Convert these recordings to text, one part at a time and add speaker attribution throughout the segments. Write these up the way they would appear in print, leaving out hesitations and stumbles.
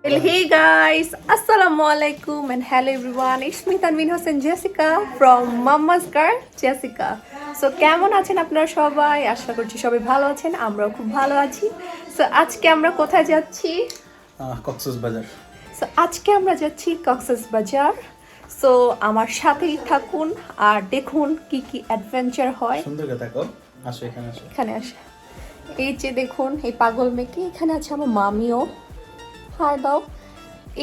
Speaker 1: Well, hey guys, Assalamu alaikum and hello everyone. It's me Tanveen Hossain Jessica from Mama's Girl Jessica. So কেমন আছেন আপনারা সবাই? আশা করছি সবাই ভালো আছেন। আমরাও খুব ভালো আছি। So আজকে আমরা কোথায় যাচ্ছি?
Speaker 2: কক্সবাজার।
Speaker 1: So আজকে আমরা যাচ্ছি কক্সবাজার। So আমার সাথেই থাকুন আর দেখুন কি কি অ্যাডভেঞ্চার হয়।
Speaker 2: সুন্দর করে থাকো। আসো এখানে আসো।
Speaker 1: এখানে আসো। এই যে দেখুন এই পাগল মেয়েকে, এখানে আছে আমার মামিও। হাই দাও।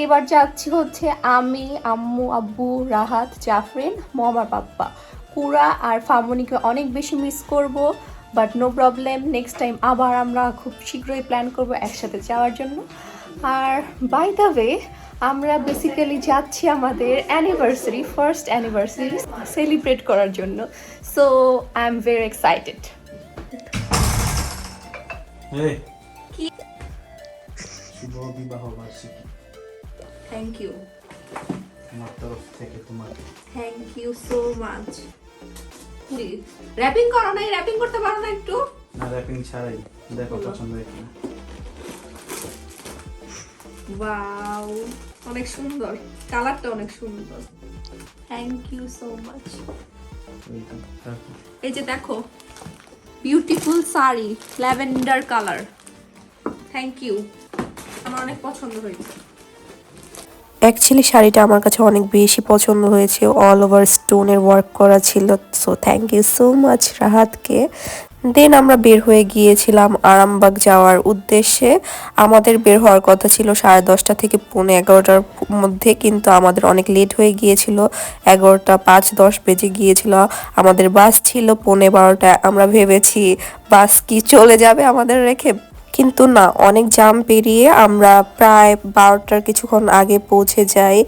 Speaker 1: এবার যাচ্ছি হচ্ছে আমি, আম্মু, আব্বু, রাহাত, জাফরিন, মম আর পাপ্পা। কুরা আর ফামনিকে অনেক বেশি মিস করব, but no problem, next time আবার আমরা খুব শীঘ্রই প্ল্যান করব একসাথে যাওয়ার জন্য। আর বাই দ্য ওয়ে আমরা বেসিক্যালি যাচ্ছি আমাদের অ্যানিভার্সারি, ফার্স্ট অ্যানিভার্সারি সেলিব্রেট করার জন্য। So I am very excited.
Speaker 2: কি শুভ বিবাহ বার্ষিকী।
Speaker 1: থ্যাংক ইউ,
Speaker 2: আমার তরফ থেকে তোমাকে
Speaker 1: thank you so much. Wrapping করো না, র্যাপিং করতে পারো না একটু?
Speaker 2: না, র্যাপিং ছাড়াই দেখো পছন্দ হয় কিনা।
Speaker 1: ওয়াও, অনেক সুন্দর, কালারটা অনেক সুন্দর। Thank you so much. এই যে দেখো, beautiful sari, lavender colour. Thank you, আমার অনেক পছন্দ হয়েছে।
Speaker 3: অ্যাকচুয়ালি শাড়িটা আমার কাছে অনেক বেশি পছন্দ হয়েছে, অল ওভার স্টোনের ওয়ার্ক করা ছিল। So thank you so much রাহাতকে। দেন আমরা বের হয়ে গিয়েছিলাম আরামবাগ যাওয়ার উদ্দেশ্যে। আমাদের বের হওয়ার কথা ছিল 10:30 থেকে 11:45 মধ্যে, কিন্তু আমাদের অনেক লেট হয়ে গিয়েছিল। 11:05-10 বেজে গিয়েছিল। আমাদের বাস ছিল 12:15। আমরা ভেবেছি বাস কি চলে যাবে আমাদের রেখে, কিন্তু না, অনেক জাম পেরিয়ে আমরা প্রায় 12টার কিছুক্ষণ আগে পৌঁছে যাই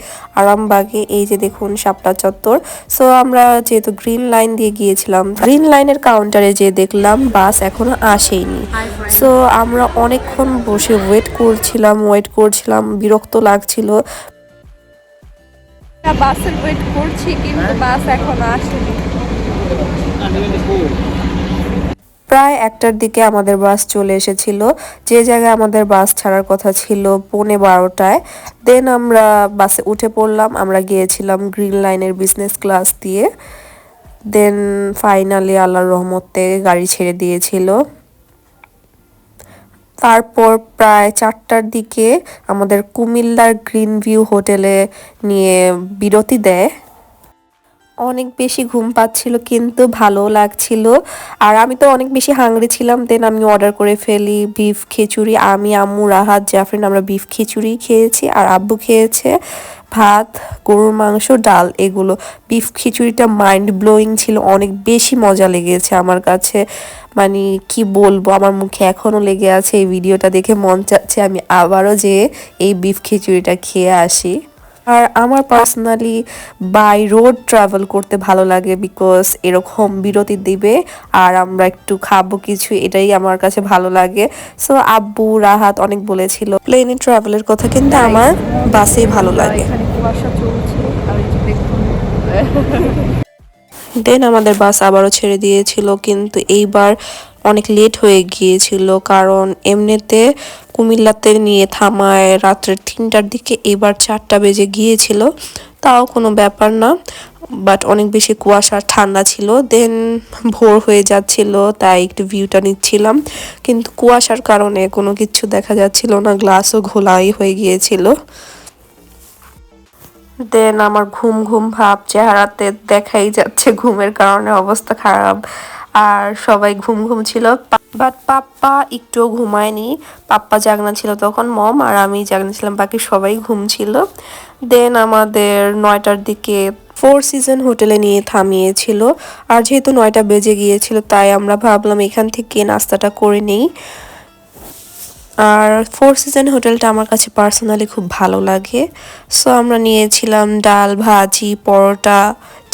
Speaker 3: আরামবাগে। এই যে দেখুন শাপলা চত্বর। সো আমরা যেহেতু গ্রিন লাইন দিয়ে গিয়েছিলাম, গ্রিন লাইনের কাউন্টারে যে দেখলাম বাস এখনো আসেনি। সো আমরা অনেকক্ষণ বসে ওয়েট করছিলাম, বিরক্ত লাগছিল।
Speaker 1: বাসের ওয়েট করছি কিন্তু বাস এখনো আসেনি।
Speaker 3: প্রায় 1টার দিকে আমাদের বাস চলে এসেছিল, যে জায়গায় আমাদের বাস ছাড়ার কথা ছিল 11:15-টায়। দেন আমরা বাসে উঠে পড়লাম। আমরা গিয়েছিলাম গ্রিন লাইনের বিজনেস ক্লাস দিয়ে। দেন ফাইনালি আল্লাহর রহমতে গাড়ি ছেড়ে দিয়েছিল। তারপর প্রায় 4টার দিকে আমাদের কুমিল্লার গ্রিন ভিউ হোটেলে নিয়ে বিরতি দেয়। অনেক বেশি ঘুম পাচ্ছিল কিন্তু ভালো লাগছিল, আর আমি তো অনেক বেশি হাংরি ছিলাম। দেন আমি অর্ডার করে ফেলি বিফ খিচুড়ি। আমি, আম্মু, রাহাত, জাফরিন আমরা বিফ খিচুড়ি খেয়েছি, আর আব্বু খেয়েছে ভাত, গরুর মাংস, ডাল। এগুলো বিফ খিচুড়িটা মাইন্ড ব্লোয়িং ছিল, অনেক বেশি মজা লেগেছে আমার কাছে। মানে কি বলবো, আমার মুখে এখনো লেগে আছে। এই ভিডিওটা দেখে মন চাচ্ছে আমি আবারও যে এই বিফ খিচুড়িটা খেয়ে আসি। আর আমার পার্সোনালি বাই রোড ট্রাভেল করতে ভালো লাগে, বিকজ এরকম বিরতি দিবে আর আমরা একটু খাবো কিছু, এটাই আমার কাছে ভালো লাগে। সো আব্বু, রাহাত অনেক বলেছিল প্লেনে ট্রাভেলের কথা, কিন্তু আমার বাসেই ভালো লাগে। দেন আমাদের বাস আবারও ছেড়ে দিয়েছিল, কিন্তু এইবার অনেক লেট হয়ে গিয়েছিল, কারণ এমনিতে কুমিল্লাতে নিয়ে থামায় রাত্রে 3টার দিকে, এবার 4টা বেজে গিয়েছিল। তাও কোনো ব্যাপার না, বাট অনেক বেশি কুয়াশা, ঠান্ডা ছিল। দেন ভোর হয়ে যাচ্ছিল, তাই একটু ভিউটা নিচ্ছিলাম, কিন্তু কুয়াশার কারণে কোনো কিছু দেখা যাচ্ছিল না, গ্লাসও ঘোলাই হয়ে গিয়েছিল। দেন আমার ঘুম ঘুম ভাব চেহারাতে দেখাই যাচ্ছে, ঘুমের কারণে অবস্থা খারাপ, আর সবাই ঘুম ঘুম ছিল। বাট পাপ্পা একটুও ঘুমায়নি, পাপ্পা জাগনা ছিল তখন, মম আর আমি জাগনা ছিলাম, বাকি সবাই ঘুম ছিল। দেন আমাদের 9টার দিকে ফোর সিজন হোটেলে নিয়ে থামিয়েছিল, আর যেহেতু 9টা বেজে গিয়েছিল তাই আমরা ভাবলাম এখান থেকে নাস্তাটা করে নেই। আর ফোর সিজন হোটেলটা আমার কাছে পার্সোনালি খুব ভালো লাগে। সো আমরা নিয়েছিলাম ডাল, ভাজি, পরোটা,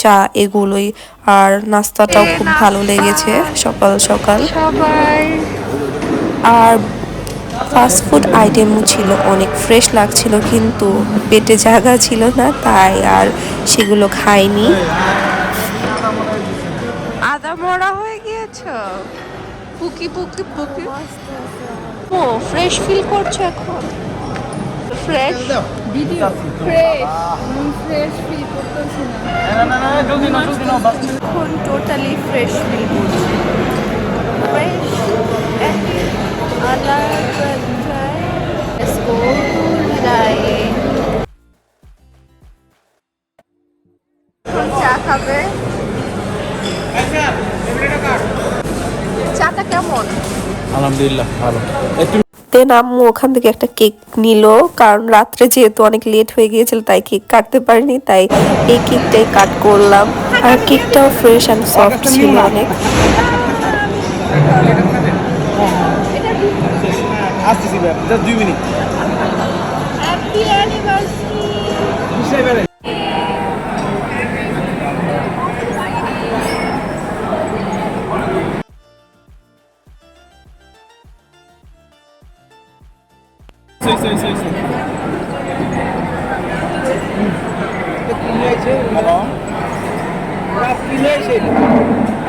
Speaker 3: চা, এগুলোই। আর নাস্তাটাও খুব ভালো লেগেছে সকাল সকাল। আর ফাস্ট ফুড আইটেমও ছিল, অনেক ফ্রেশ লাগছিল, কিন্তু পেটে জায়গা ছিল না, তাই আর সেগুলো খাইনি।
Speaker 1: আদা মরা হয়ে গিয়েছো, পুকি পুকি পুকি। ও ফ্রেশ ফিল করছো এখন? ফ্রেশ
Speaker 4: ভিডিও ফ্রেশ ফিল করতেছি না
Speaker 1: এখন টোটালি ফ্রেশ ফিল করছি ফ্রেশ Let's go tonight. চা খাবে চাটা কেমন?
Speaker 2: আলহামদুলিল্লাহ ভালো।
Speaker 3: দেন আম্মু ওখান থেকে একটা কেক নিল, কারণ রাত্রে যেহেতু অনেক লেট হয়ে গিয়েছিল তাই কেক কাটতে পারিনি, তাই এই কেকটাই কাট করলাম। আর কেকটাও ফ্রেশ অ্যান্ড সফট ছিল অনেক।
Speaker 2: আসতেছি ভাই, জাস্ট 2 মিনিট।
Speaker 1: Happy anniversary.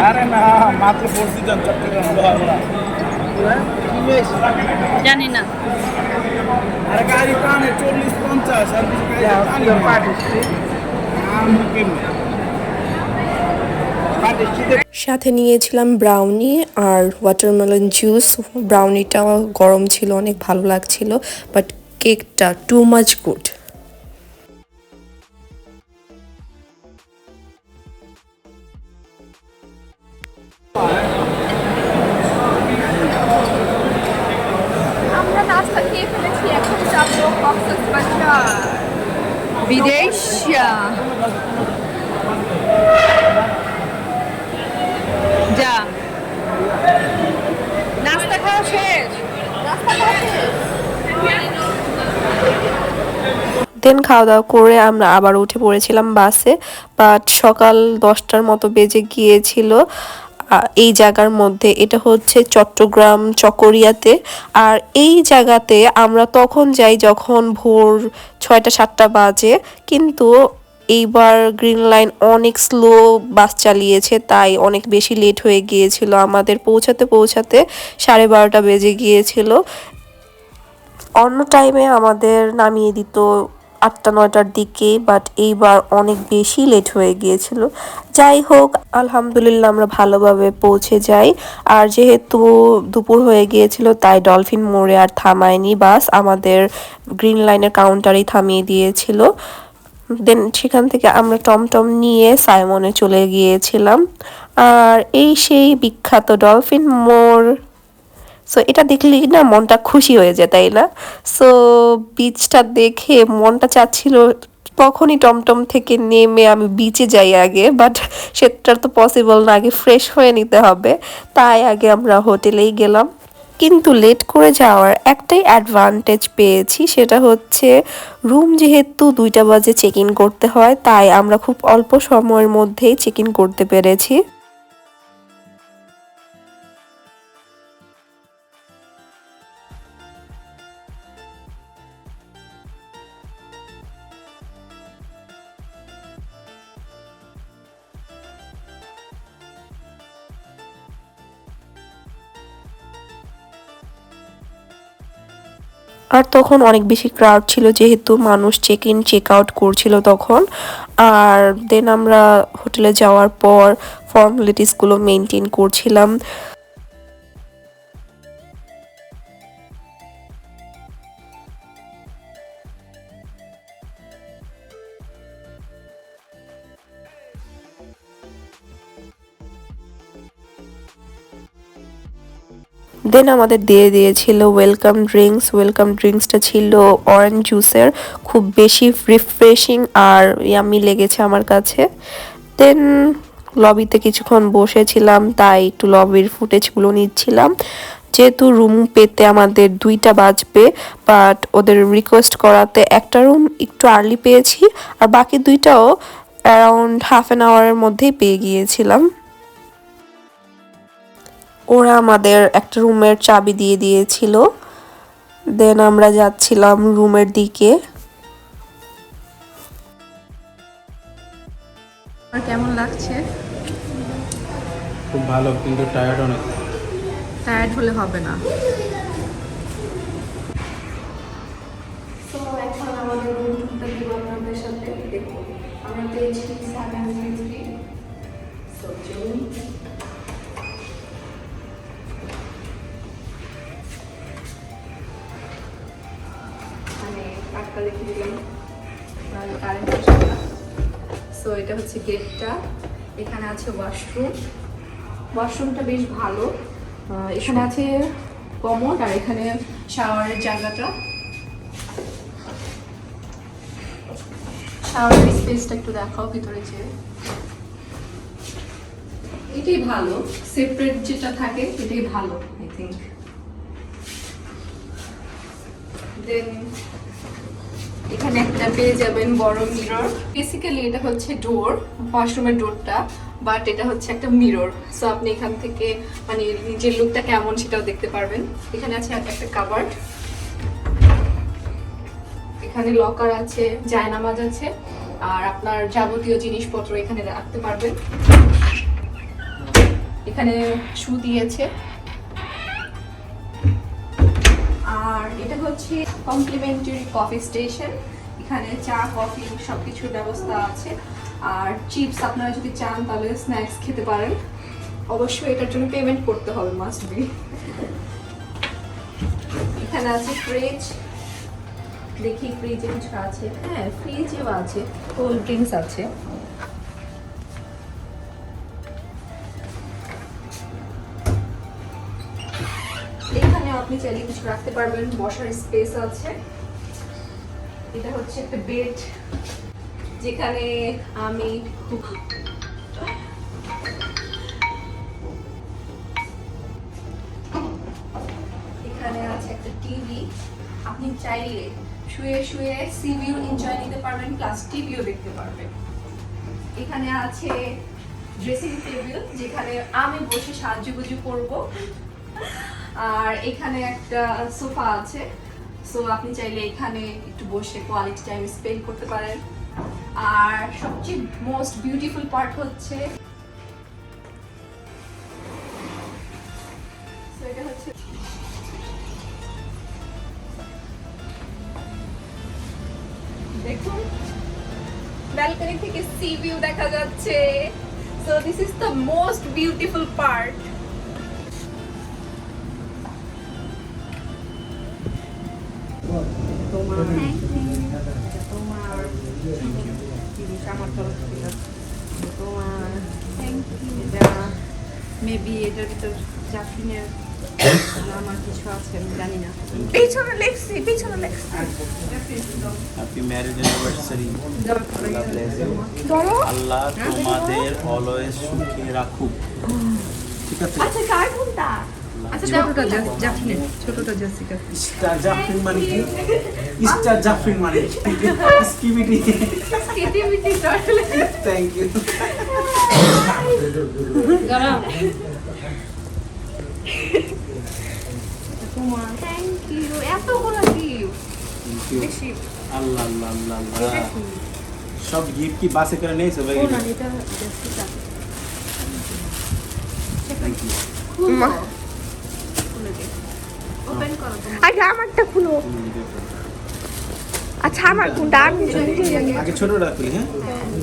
Speaker 2: আরে না, মাত্র পড়ছি চট্টগ্রাম
Speaker 4: জানি না
Speaker 2: আরে গাড়ি টানে 40-50 আর কিছু
Speaker 3: সাথে নিয়েছিলাম ব্রাউনি আর ওয়াটারমেলন জুস। ব্রাউনিটা গরম ছিল, অনেক ভালো লাগছিল, বাট কেকটা টু মাচ গুড।
Speaker 1: আমরা নাস্তা খেয়ে ফেলেছি, এখন যাবো কক্সবাজার বিদেশ।
Speaker 4: যা নাস্তা খাওয়া শেষ
Speaker 3: দেন খাওয়া দাওয়া করে আমরা আবার উঠে পড়েছিলাম বাসে, বাট সকাল 10টার মতো বেজে গিয়েছিল এই জায়গার মধ্যে। এটা হচ্ছে চট্টগ্রাম চকরিয়াতে। আর এই জায়গাতে আমরা তখন যাই যখন ভোর 6টা-7টা বাজে, কিন্তু এইবার গ্রিন লাইন অনেক স্লো বাস চালিয়েছে, তাই অনেক বেশি লেট হয়ে গিয়েছিল আমাদের। পৌঁছাতে 12:30 বেজে গিয়েছিল। অন্য টাইমে আমাদের নামিয়ে দিত 8টা-9টার দিকে, বাট এইবার অনেক বেশি লেট হয়ে গিয়েছিল। যাই হোক, আলহামদুলিল্লাহ আমরা ভালোভাবে পৌঁছে যাই। আর যেহেতু দুপুর হয়ে গিয়েছিল তাই ডলফিন মোড়ে আর থামায়নি বাস, আমাদের গ্রিন লাইনের কাউন্টারেই থামিয়ে দিয়েছিল। দেন সেখান থেকে আমরা টমটম নিয়ে সাইমনে চলে গিয়েছিলাম। আর এই সেই বিখ্যাত ডলফিন মোড়। সো এটা দেখলে না মনটা খুশি হয়ে যায়, তাই না? সো বিচটা দেখে মনটা চাচ্ছিল তখনই টমটম থেকে নেমে আমি বিচে যাই আগে, বাট সেটা তো পসিবল না, আগে ফ্রেশ হয়ে নিতে হবে, তাই আগে আমরা হোটেলেই গেলাম। কিন্তু লেট করে যাওয়ার একটাই অ্যাডভান্টেজ পেয়েছি, সেটা হচ্ছে রুম যেহেতু 2টা বাজে চেক ইন করতে হয়, তাই আমরা খুব অল্প সময়ের মধ্যেই চেক ইন করতে পেরেছি। আর তখন অনেক বেশি ক্রাউড ছিল, যেহেতু মানুষ চেক ইন চেক আউট করছিল তখন। আর দেন আমরা হোটেলে যাওয়ার পর ফর্মালিটিসগুলো মেনটেন করছিলাম। দেন আমাদের দিয়ে দিয়েছিল ওয়েলকাম ড্রিঙ্কসটা ছিল অরেঞ্জ জুসের, খুব বেশি রিফ্রেশিং আর ইয়ামি লেগেছে আমার কাছে। দেন লবিতে কিছুক্ষণ বসেছিলাম, তাই একটু লবির ফুটেজগুলো নিচ্ছিলাম। যেহেতু রুম পেতে আমাদের 2টা বাজবে, বাট ওদের রিকোয়েস্ট করাতে একটা রুম একটু আর্লি পেয়েছি, আর বাকি 2টাও অ্যারাউন্ড হাফ অ্যান আওয়ারের মধ্যেই পেয়ে গিয়েছিলাম। ওরা আমাদের একটা রুমের চাবি দিয়ে দিয়েছিল। দেন আমরা যাচ্ছিলাম রুমের দিকে।
Speaker 1: আর কেমন লাগছে?
Speaker 2: খুব ভালো, কিন্তু টায়ার্ড অনেক।
Speaker 1: টায়ার্ড হলে হবে না।
Speaker 3: তো
Speaker 1: রুম টুরটা দিব আপনাদের সাথে। দেখুন আমরা পেয়েছি 733। সো চলুন। মানে টাকা লিখে দিলাম, নাহলে কারেন্ট আসবে না। সো এটা হচ্ছে গেটটা। এখানে আছে ওয়াশরুম। ওয়াশরুমটা বেশ ভালো। এখানে আছে কমোড আর এখানে শাওয়ারের জায়গাটা। শাওয়ারের স্পেসটা একটু দেখাও ভিতরে যে। এটাই ভালো, সেপারেট যেটা থাকে এটাই ভালো আই থিঙ্ক। দেন এখানে একটা পেয়ে যাবেন বড় মিরর। বেসিক্যালি এটা হচ্ছে ডোর, ওয়াশরুমের ডোরটা, বাট এটা হচ্ছে একটা মিরর। সো আপনি এখান থেকে মানে নিজের লুকটা কেমন সেটাও দেখতে পারবেন। এখানে আছে একটা কাবার্ড, এখানে লকার আছে, জায়নামাজ আছে, আর আপনার যাবতীয় জিনিসপত্র এখানে রাখতে পারবেন। এখানে শু দিয়েছে। আর এটা হচ্ছে কমপ্লিমেন্টারি কফি স্টেশন। এখানে চা কফি সবকিছুর ব্যবস্থা আছে। আর চিপস আপনারা যদি চান তাহলে স্ন্যাক্স খেতে পারেন। অবশ্যই এটার জন্য পেমেন্ট করতে হবে, মাস্ট বি। এখানে আছে ফ্রিজ, দেখি ফ্রিজে কিছু আছে। হ্যাঁ, ফ্রিজেও আছে, কোল্ড ড্রিঙ্কস আছে। এখানে আপনি চাইলে কিছু রাখতে পারবেন, বসার স্পেস আছে। এটা হচ্ছে একটা বেড, যেখানে আমি এখানে আছে একটা টিভি। আপনি চাইলে শুয়ে শুয়ে সি ভিউ এনজয় নিতে পারবেন, প্লাস টিভিও দেখতে পারবেন। এখানে আছে ড্রেসিং টেবিল, যেখানে আমি বসে সাজুগুজু করব। আর এখানে একটা সোফা আছে, সো আপনি চাইলে এখানে একটু বসে কোয়ালিটি টাইম স্পেন্ড করতে পারেন। আর সবচেয়ে মোস্ট বিউটিফুল পার্ট হচ্ছে এটা হচ্ছে দেখুন ব্যালকনি থেকে সি ভিউ দেখা যাচ্ছে। So this is the most beautiful part.
Speaker 4: Maybe এটার ভিতর জাফরিনের আমার কিছু আছে, আমি জানি না।
Speaker 1: পিছনে লেখছি।
Speaker 5: Happy marriage anniversary. আল্লাহ তোমাদের অলওয়েজ সুখে রাখুক। ঠিক আছে।
Speaker 1: আচ্ছা কার কোনটা?
Speaker 4: আচ্ছা ছোটটা জাফরিনের, ছোটটা জাসিকা।
Speaker 5: স্টার জাফরিন মানে কি? স্টার জাফরিন মানে স্কিমিটি।
Speaker 1: স্কিটিমিটি টয়লেট।
Speaker 5: Thank you.
Speaker 4: গরম।
Speaker 1: তোমার থ্যাংক ইউ। এতগুলো গিফট বেশি।
Speaker 5: আল্লাহ আল্লাহ আল্লাহ আল্লাহ। সব গিফট কি বাসে করে নিয়েছো ভাই?
Speaker 4: না এটা জাসিকা।
Speaker 5: Thank you.
Speaker 1: খুলে দে, ওপেন করো তোমার।
Speaker 3: আগে আমারটা খুলো। আচ্ছা আমার কোনটা? আমি
Speaker 5: আগে ছোটটা খুলি। হ্যাঁ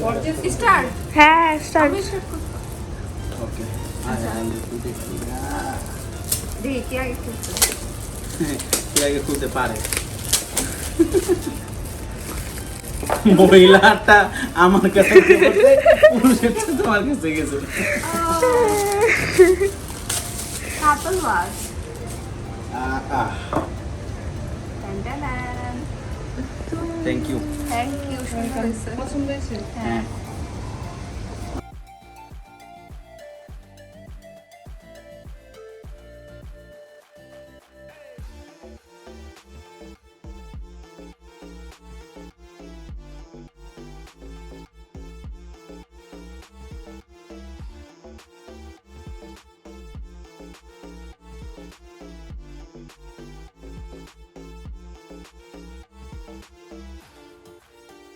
Speaker 1: গর্জিয়াস স্টার।
Speaker 3: হ্যাঁ স্টার্ট।
Speaker 1: আমি স্টার্ট করব।
Speaker 5: ওকে। আচ্ছা আমি খুলতে পারি না।
Speaker 1: দেখি কি আগে খুলতে।
Speaker 5: কে আগে খুলতে পারে? মহিলাটা আমার কাছে বলতে পুরুষের চেয়ে তোমার কাছে গেছে।
Speaker 1: Couple wash.
Speaker 5: Thank you.
Speaker 1: Thank you, সুন্দর হয়েছে।
Speaker 4: পছন্দ হয়েছে?
Speaker 5: হ্যাঁ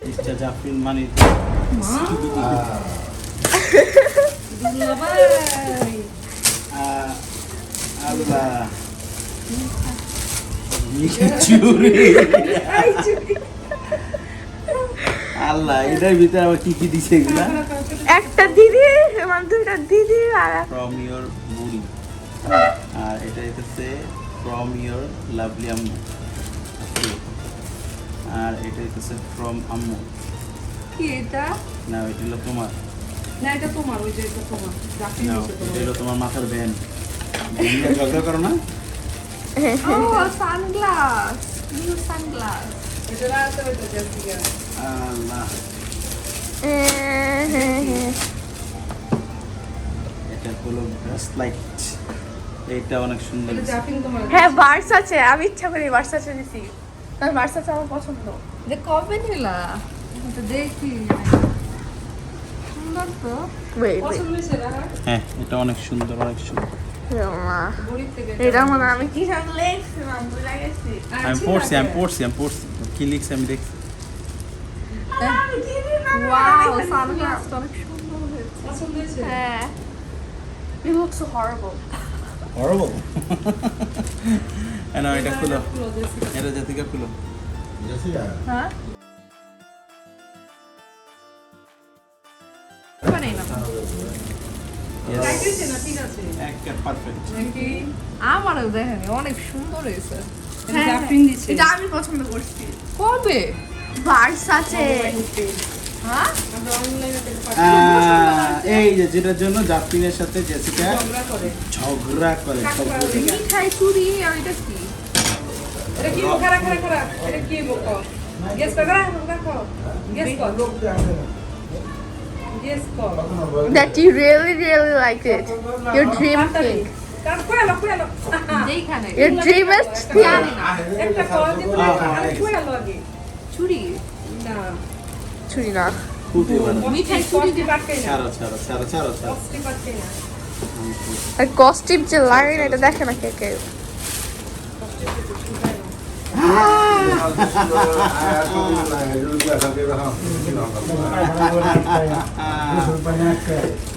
Speaker 5: মিস্টার জাফরিন মানে
Speaker 4: দুলাভাই।
Speaker 5: আল্লাহ চুরি আল্লাহ এটার ভিতরে আবার কি কি দিছে এগুলা
Speaker 1: একটা দিদি আমার দুইটা দিদি আর
Speaker 5: ফ্রম ইওর বুড়ি আর এটা হচ্ছে ফ্রম ইওর লাভলি আম্মু আর এটা হচ্ছে ফ্রম আম্মু
Speaker 4: কি এটা?
Speaker 5: না এটা হলো তোমার
Speaker 4: না এটা তোমার, ওই যে এটা তোমার জাফরিন
Speaker 5: না
Speaker 4: দিছে
Speaker 5: এটা
Speaker 4: তোমার।
Speaker 5: হলো তোমার মাথার ব্যান্ড ঝগড়া করো না
Speaker 4: ও সানগ্লাস, নিউ সানগ্লাস। এটা রাতে ওইটা জাফরিন।
Speaker 5: আল্লাহ এটা হলো ব্রাশ লাইট এটা অনেক সুন্দর
Speaker 4: এটা জাফরিন তোমার।
Speaker 1: হ্যাঁ বার্স আছে, আমি ইচ্ছা করি বার্স আছে দিছি, কারণ বার্স আছে আমার পছন্দ।
Speaker 4: যে কবে নিলা? এটা দেখি। সুন্দর তো। পছন্দ হয়েছে না?
Speaker 5: হ্যাঁ এটা অনেক সুন্দর অনেক সুন্দর
Speaker 4: বুড়ি থেকে।
Speaker 1: এটা মনে হয় আমি কি সব লেখছিলাম ভুলে গেছি।
Speaker 5: আমি পড়ছি কি লিখছি আমি দেখছি
Speaker 4: ওয়াও, সানগ্লাসটা অনেক সুন্দর হয়েছে। পছন্দ হয়েছে?
Speaker 1: হ্যাঁ it looks so horrible.
Speaker 5: Horrible না এটা খুলো
Speaker 4: খুলো দেখি।
Speaker 5: এটা জাতিকা খুলো
Speaker 1: হ্যাঁ
Speaker 4: মানে না। ট্রাই করেছে না? ঠিক আছে।
Speaker 5: একদম পারফেক্ট
Speaker 4: নাকি? আমারও দেখেনি, অনেক সুন্দর হয়েছে। এটা
Speaker 1: হ্যাঁ,
Speaker 4: জাফরিন দিছে।
Speaker 1: এটা আমি পছন্দ করছি।
Speaker 4: কবে?
Speaker 1: বার্স আছে
Speaker 4: হ্যাঁ? আমরা অনলাইনে দেখতে
Speaker 5: এই যে যেটার জন্য জাফরিনের সাথে জেসিকা
Speaker 4: ঝগড়া করে।
Speaker 5: ঝগড়া করে
Speaker 1: মিঠাই চুড়ি আর এটা কি?
Speaker 4: এটা কি? খারা খারা খারা। এটা কি বকো? গেস কর, দেখো। গেস কর। গেস কর।
Speaker 1: That you really really like it. Your dream thing.
Speaker 4: কার কোয়ালো কোয়ালো। যেইখানে।
Speaker 1: Your dreamest thing.
Speaker 4: জানি না। একটা কল দিতে আমি কোয়ালো আগে। চুরি? না।
Speaker 1: চুড়ি না।
Speaker 5: খুবই ভালো
Speaker 4: মিঠাই চুরি দি পারতে না।
Speaker 5: ছাড়ো
Speaker 4: কষ্ট পারতে না।
Speaker 1: আর কস্টিপ যে লাগে না এটা দেখে না কে কে।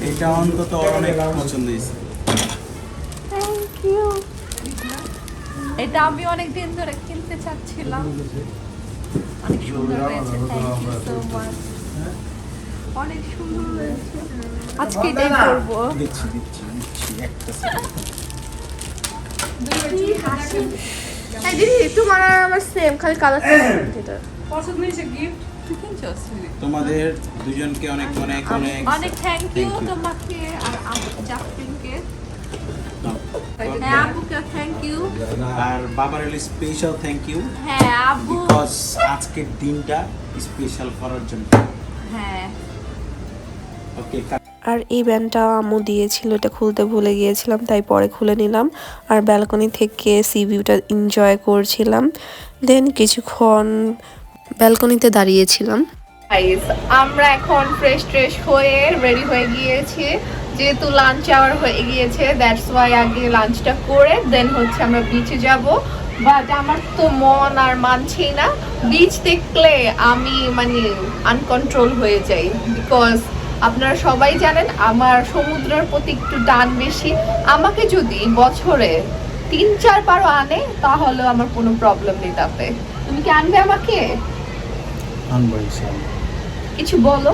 Speaker 5: এটা অন্তত ওর অনেক পছন্দ হয়েছে
Speaker 1: Thank you.
Speaker 4: এটা আমি অনেক দিন ধরে কিনতে চাচ্ছিলাম। অনেক সুন্দর হয়েছে। Thank you so much. অনেক সুন্দর হয়েছে। আজকে এটাই করব।
Speaker 5: দিচ্ছি একটা
Speaker 1: এই দিদি তোমার আর আমার সেম খালি কালার এটা।
Speaker 4: পছন্দ হয়েছে গিফট? তুই কিনছস?
Speaker 5: তোমাদের দুজনকে অনেক অনেক অনেক
Speaker 4: অনেক থ্যাংক ইউ
Speaker 5: Thank you.
Speaker 4: তোমাকে আর জাফরিনকে।
Speaker 5: নাও।
Speaker 4: হ্যাঁ আব্বুকে থ্যাংক ইউ।
Speaker 5: আর বাবার হলো স্পেশাল থ্যাংক ইউ
Speaker 4: হ্যাঁ আব্বু।
Speaker 5: বিকজ আজকের দিনটা স্পেশাল করার জন্য
Speaker 4: হ্যাঁ
Speaker 5: ওকে
Speaker 3: আর এই ব্যান্ডটা আম্মু দিয়েছিল, এটা খুলতে ভুলে গিয়েছিলাম তাই পরে খুলে নিলাম। আর ব্যালকনি থেকে সি ভিউটা এনজয় করছিলাম। দেন কিছুক্ষণ ব্যালকনিতে দাঁড়িয়েছিলাম।
Speaker 1: গাইস আমরা এখন ফ্রেশ ট্রেশ হয়ে রেডি হয়ে গিয়েছি, যেহেতু লাঞ্চ আওয়ার হয়ে গিয়েছে দ্যাটস ওয়াই আগে লাঞ্চটা করে দেন হচ্ছে আমরা বিচে যাব। বাট আমার তো মন আর মানছেই না, বিচ দেখলে আমি মানে আনকন্ট্রোল হয়ে যাই। বিকজ আপনারা সবাই জানেন আমার সমুদ্রের প্রতি একটু টান বেশি। আমাকে যদি বছরে 3-4 বারও আনে তাহলে আমার কোনো প্রবলেম নেই তাতে। তুমি কি আনবে আমাকে?
Speaker 5: আনবো ইনশাআল্লাহ।
Speaker 1: কিছু বলো।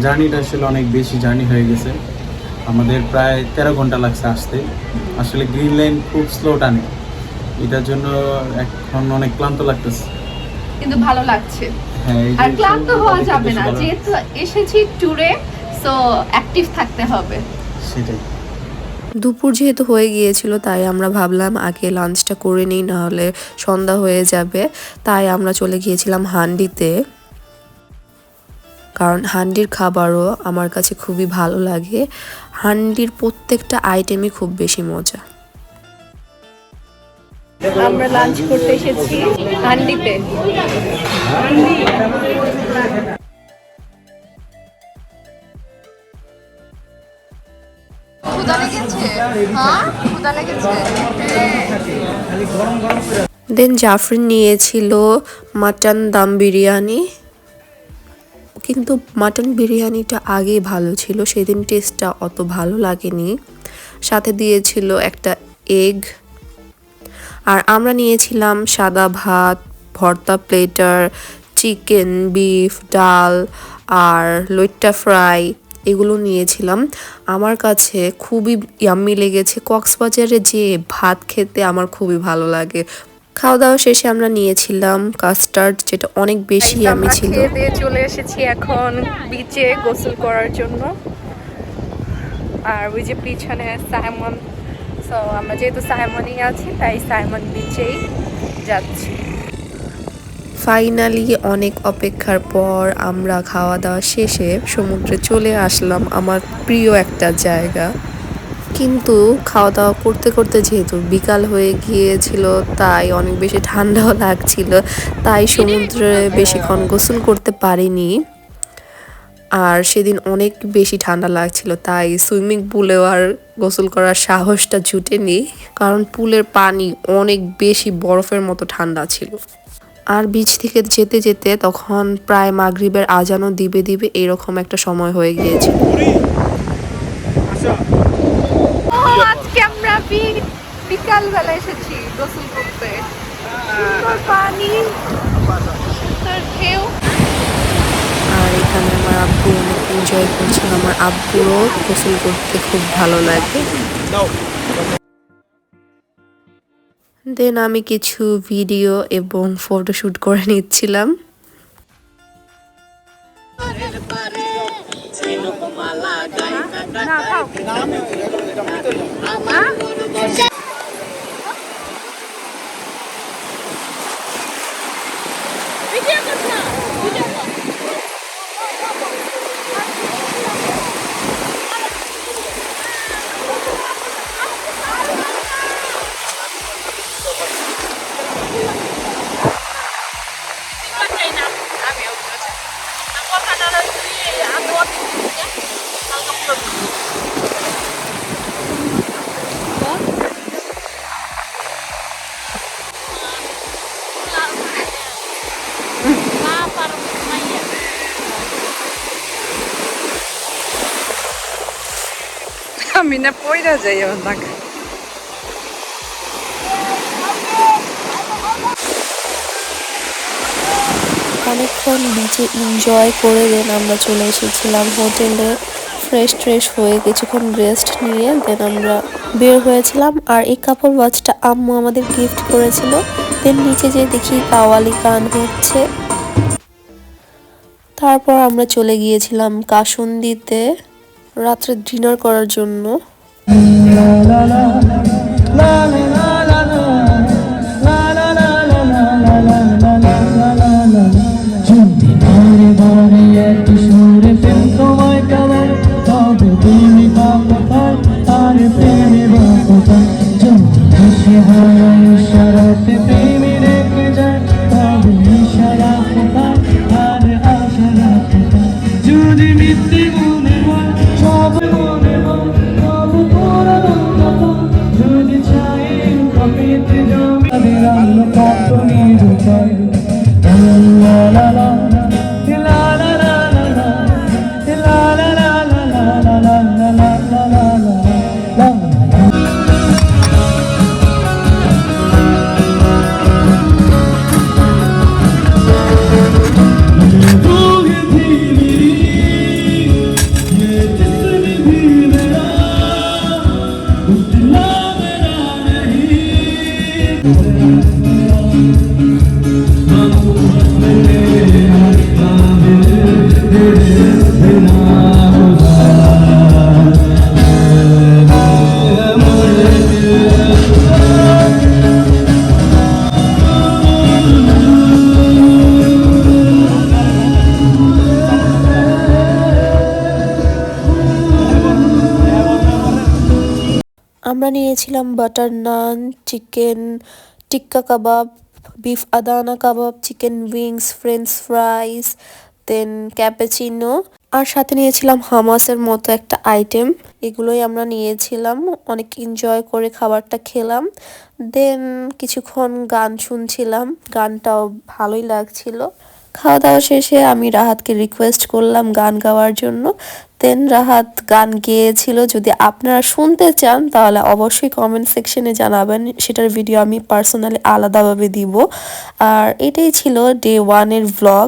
Speaker 5: জার্নিটা আসলে অনেক বেশি জার্নি হয়ে গেছে, আমাদের প্রায় 13 ঘন্টা লাগছে আসতে। আসলে গ্রিন লাইন খুব স্লো টানে, এটার জন্য এখন অনেক ক্লান্ত লাগতেছে।
Speaker 1: কিন্তু ভালো লাগছে।
Speaker 5: হ্যাঁ এই যে
Speaker 1: আর ক্লান্ত
Speaker 5: সমুদ্র
Speaker 1: হওয়া
Speaker 5: দেখতে
Speaker 1: যাবে
Speaker 5: বেশি
Speaker 1: না,
Speaker 5: ভালো
Speaker 1: যেহেতু এসেছি ট্যুরে, সো অ্যাক্টিভ থাকতে হবে।
Speaker 5: সেটাই।
Speaker 3: দুপুর যেহেতু হয়ে গিয়েছিল তাই আমরা ভাবলাম আগে লাঞ্চটা করে নিই, নাহলে সন্ধ্যা হয়ে যাবে। তাই আমরা চলে গিয়েছিলাম হান্ডিতে, কারণ হান্ডির খাবারও আমার কাছে খুবই ভালো লাগে। হান্ডির প্রত্যেকটা আইটেমই খুব বেশি মজা।
Speaker 1: আমরা লাঞ্চ করতে এসেছি হান্ডিতে। ক্ষুধা লেগেছে? হ্যাঁ ক্ষুধা লেগেছে।
Speaker 3: দেন জাফরিন নিয়েছিল মাটন দম বিরিয়ানি, কিন্তু মাটন বিরিয়ানিটা আগেই ভালো ছিল, সেদিন টেস্টটা অত ভালো লাগেনি। সাথে দিয়েছিল একটা এগ। আর আমরা নিয়েছিলাম সাদা ভাত, ভর্তা প্লেটার, চিকেন, বিফ, ডাল আর লইট্টা ফ্রাই এগুলো নিয়েছিলাম। আমার কাছে খুবই ইয়াম্মি লেগেছে। কক্সবাজারে যে ভাত খেতে আমার খুবই ভালো লাগে। খাওয়া দাওয়া শেষে আমরা নিয়েছিলাম কাস্টার্ড, যেটা অনেক বেশি ইয়াম্মি ছিল।
Speaker 1: খেয়ে দিয়ে চলে এসেছি এখন বিচে গোসল করার জন্য। আর ওই যে পিছনে সাইমন, সো আমরা যেহেতু সাইমনই আছি তাই সাইমন বিচেই যাচ্ছি।
Speaker 3: ফাইনালি অনেক অপেক্ষার পর আমরা খাওয়া দাওয়া শেষে সমুদ্রে চলে আসলাম, আমার প্রিয় একটা জায়গা। কিন্তু খাওয়া দাওয়া করতে করতে যেহেতু বিকাল হয়ে গিয়েছিল তাই অনেক বেশি ঠান্ডাও লাগছিল, তাই সমুদ্রে বেশিক্ষণ গোসল করতে পারিনি। আর সেদিন অনেক বেশি ঠান্ডা লাগছিল তাই সুইমিং পুলেও আর গোসল করার সাহসটা জুটেনি, কারণ পুলের পানি অনেক বেশি বরফের মতো ঠান্ডা ছিল। আর বিচ থেকে যেতে যেতে তখন প্রায় মাগরিবের আজানও দিবে দিবে এরকম একটা সময় হয়ে গিয়েছিল।
Speaker 1: আজকে আমরা বিকাল বেলা এসেছি গোসল করতে। সুন্দর পানি, সুন্দর ঢেউ।
Speaker 3: আর এখানে আমার আব্বু অনেক এনজয় করছিল। আমার আব্বুরও গোসল করতে খুব ভালো লাগে। দেন আমি কিছু ভিডিও এবং ফটোশুট করে নিচ্ছিলাম।
Speaker 1: আমি না পয়রা যাই না।
Speaker 3: অনেকক্ষণ বিচে এনজয় করে দেন আমরা চলে এসেছিলাম হোটেলে। ফ্রেশ ট্রেশ হয়ে কিছুক্ষণ রেস্ট নিয়ে দেন আমরা বের হয়েছিলাম। আর এই কাপল ওয়াচটা আম্মু আমাদের গিফট করেছিল। দেন নিচে যেয়ে দেখি কাওয়ালি গান হচ্ছে। তারপর আমরা চলে গিয়েছিলাম কাসুন্দিতে রাত্রে ডিনার করার জন্য। আমরা নিয়েছিলাম বাটার নান, চিকেন টিক্কা কাবাব, বিফ আদানা কাবাব, চিকেন উইংস, ফ্রেঞ্চ ফ্রাইস, দেন ক্যাপাচিনো, আর সাথে নিয়েছিলাম হামাসের মতো একটা আইটেম। এগুলোই আমরা নিয়েছিলাম। অনেক এনজয় করে খাবারটা খেলাম। দেন কিছুক্ষণ গান শুনছিলাম, গানটাও ভালোই লাগছিল। খাওয়া দাওয়া শেষে আমি রাহাতকে রিকোয়েস্ট করলাম গান গাওয়ার জন্য। দেন রাহাত গান গেয়েছিল। যদি আপনারা শুনতে চান তাহলে অবশ্যই কমেন্ট সেকশনে জানাবেন, সেটার ভিডিও আমি পার্সোনালি আলাদাভাবে দিব। আর এটাই ছিল ডে 1 এর ভ্লগ।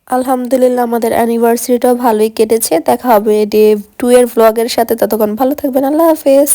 Speaker 3: আলহামদুলিল্লাহ আমাদের অ্যানিভার্সারিটাও ভালোই কেটেছে। দেখা হবে ডে 2 এর ভ্লগের সাথে। ততক্ষণ ভালো থাকবেন। আল্লাহ হাফেজ।